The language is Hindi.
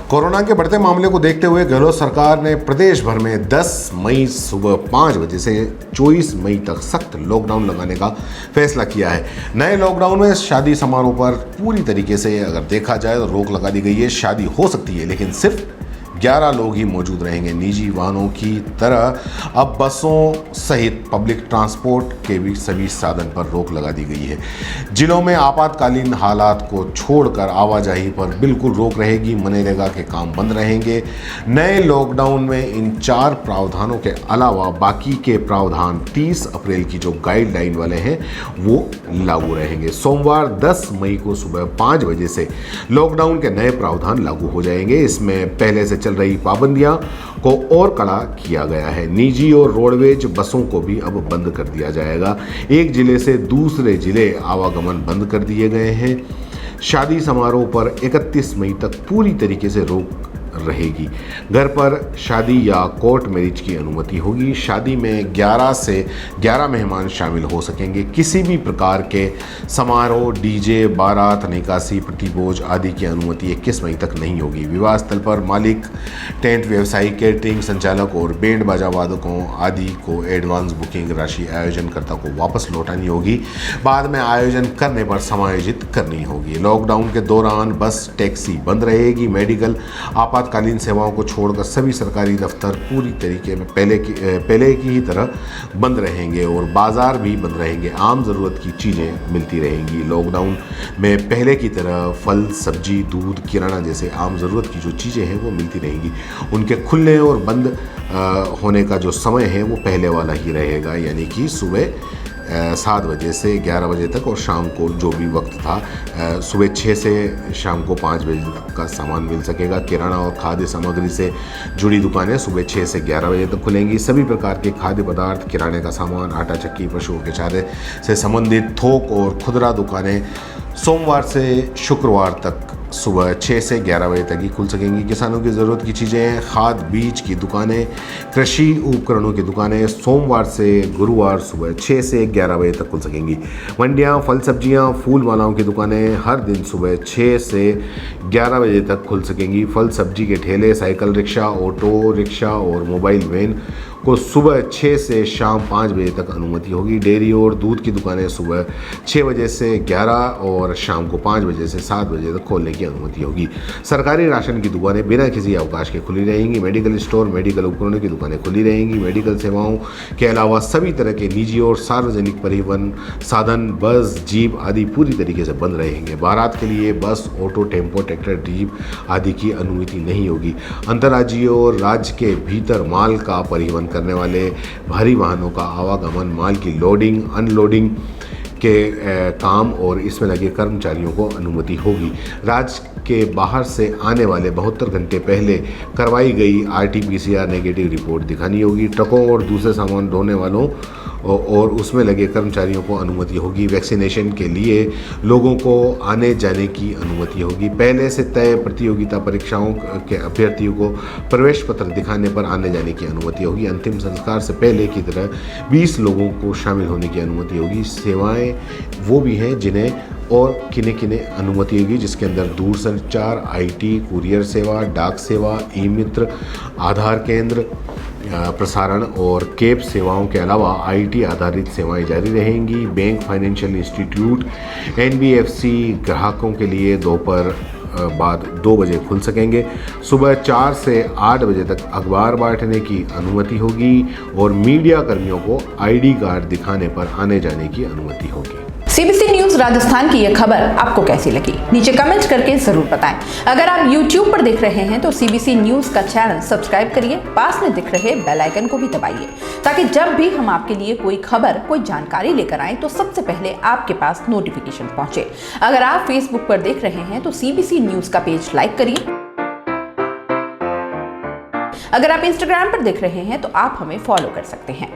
कोरोना के बढ़ते मामले को देखते हुए गहलोत सरकार ने प्रदेश भर में 10 मई सुबह 5 बजे से 24 मई तक सख्त लॉकडाउन लगाने का फैसला किया है। नए लॉकडाउन में शादी समारोह पर पूरी तरीके से अगर देखा जाए तो रोक लगा दी गई है। शादी हो सकती है लेकिन सिर्फ 11 लोग ही मौजूद रहेंगे। निजी वाहनों की तरह अब बसों सहित पब्लिक ट्रांसपोर्ट के भी सभी साधन पर रोक लगा दी गई है। जिलों में आपातकालीन हालात को छोड़कर आवाजाही पर बिल्कुल रोक रहेगी। मनरेगा के काम बंद रहेंगे। नए लॉकडाउन में इन 4 प्रावधानों के अलावा बाकी के प्रावधान 30 अप्रैल की जो गाइडलाइन वाले हैं वो लागू रहेंगे। सोमवार 10 मई को सुबह 5 बजे से लॉकडाउन के नए प्रावधान लागू हो जाएंगे। इसमें पहले से चल रही पाबंदियां को और कड़ा किया गया है। निजी और रोडवेज बसों को भी अब बंद कर दिया जाएगा। एक जिले से दूसरे जिले आवागमन बंद कर दिए गए हैं। शादी समारोह पर 31 मई तक पूरी तरीके से रोक रहेगी। घर पर शादी या कोर्ट मैरिज की अनुमति होगी। शादी में 11 से 11 मेहमान शामिल हो सकेंगे। किसी भी प्रकार के समारोह, डीजे, बारात, निकासी, प्रतिभोज आदि की अनुमति 21 मई तक नहीं होगी। विवाह स्थल पर मालिक, टेंट व्यवसायी, कैटरिंग संचालक और बैंड बाजा वादकों आदि को एडवांस बुकिंग राशि आयोजनकर्ता को वापस लौटानी होगी। बाद में आयोजन करने पर समायोजित करनी होगी। लॉकडाउन के दौरान बस, टैक्सी बंद रहेगी। मेडिकल, आपातकालीन सेवाओं को छोड़कर सभी सरकारी दफ्तर पूरी तरीके में पहले की ही तरह बंद रहेंगे और बाजार भी बंद रहेंगे। आम ज़रूरत की चीज़ें मिलती रहेंगी। लॉकडाउन में पहले की तरह फल, सब्जी, दूध, किराना जैसे आम ज़रूरत की जो चीज़ें हैं वो मिलती रहेंगी। उनके खुलने और बंद होने का जो समय है वो पहले वाला ही रहेगा, यानी कि सुबह 7 बजे से 11 बजे तक और शाम को जो भी वक्त था सुबह 6 से शाम को 5 बजे तक का सामान मिल सकेगा। किराना और खाद्य सामग्री से जुड़ी दुकानें सुबह 6 से 11 बजे तक खुलेंगी। सभी प्रकार के खाद्य पदार्थ, किराने का सामान, आटा चक्की, पशुओं के चारे से संबंधित थोक और खुदरा दुकानें सोमवार से शुक्रवार तक सुबह 6 से 11 बजे तक ही खुल सकेंगी। किसानों की ज़रूरत की चीज़ें, खाद बीज की दुकानें, कृषि उपकरणों की दुकानें सोमवार से गुरुवार सुबह 6 से 11 बजे तक खुल सकेंगी। मंडियां, फल सब्जियां, फूल मालाओं की दुकानें हर दिन सुबह 6 से 11 बजे तक खुल सकेंगी। फल सब्जी के ठेले, साइकिल रिक्शा, ऑटो रिक्शा और मोबाइल वैन को सुबह 6 से शाम 5 बजे तक अनुमति होगी। डेयरी और दूध की दुकानें सुबह 6 बजे से 11 और शाम को 5 बजे से 7 बजे तक खोलने की अनुमति होगी। सरकारी राशन की दुकानें बिना किसी अवकाश के खुली रहेंगी। मेडिकल स्टोर, मेडिकल उपकरणों की दुकानें खुली रहेंगी। मेडिकल सेवाओं के अलावा सभी तरह के निजी और सार्वजनिक परिवहन साधन, बस, जीप आदि पूरी तरीके से बंद रहेंगे। बारात के लिए बस, ऑटो, टेम्पो, ट्रैक्टर, जीप आदि की अनुमति नहीं होगी। अंतर्राज्यीय और राज्य के भीतर माल का परिवहन करने वाले भारी वाहनों का आवागमन, माल की लोडिंग, अनलोडिंग के काम और इसमें लगे कर्मचारियों को अनुमति होगी। राज्य के बाहर से आने वाले 72 घंटे पहले करवाई गई RT-PCR नेगेटिव रिपोर्ट दिखानी होगी। ट्रकों और दूसरे सामान ढोने वालों और उसमें लगे कर्मचारियों को अनुमति होगी। वैक्सीनेशन के लिए लोगों को आने जाने की अनुमति होगी। पहले से तय प्रतियोगिता परीक्षाओं के अभ्यर्थियों को प्रवेश पत्र दिखाने पर आने जाने की अनुमति होगी। अंतिम संस्कार से पहले की तरह 20 लोगों को शामिल होने की अनुमति होगी। सेवाएं वो भी हैं जिन्हें और किन्हें अनुमति होगी, जिसके अंदर दूरसंचार, IT, कुरियर सेवा, डाक सेवा, ई-मित्र, आधार केंद्र, प्रसारण और कैब सेवाओं के अलावा IT आधारित सेवाएं जारी रहेंगी। बैंक, फाइनेंशियल इंस्टीट्यूट, NBFC ग्राहकों के लिए दोपहर बाद 2 बजे खुल सकेंगे। सुबह 4 से 8 बजे तक अखबार बांटने की अनुमति होगी और मीडिया कर्मियों को ID कार्ड दिखाने पर आने जाने की अनुमति होगी। CBC न्यूज राजस्थान की यह खबर आपको कैसी लगी? नीचे कमेंट करके जरूर बताएं। अगर आप YouTube पर देख रहे हैं तो CBC न्यूज का चैनल सब्सक्राइब करिए। पास में दिख रहे बेल आइकन को भी दबाइए ताकि जब भी हम आपके लिए कोई खबर, कोई जानकारी लेकर आए तो सबसे पहले आपके पास नोटिफिकेशन पहुंचे। अगर आप Facebook पर देख रहे हैं तो CBC न्यूज का पेज लाइक करिए। अगर आप Instagram पर देख रहे हैं तो आप हमें फॉलो कर सकते हैं।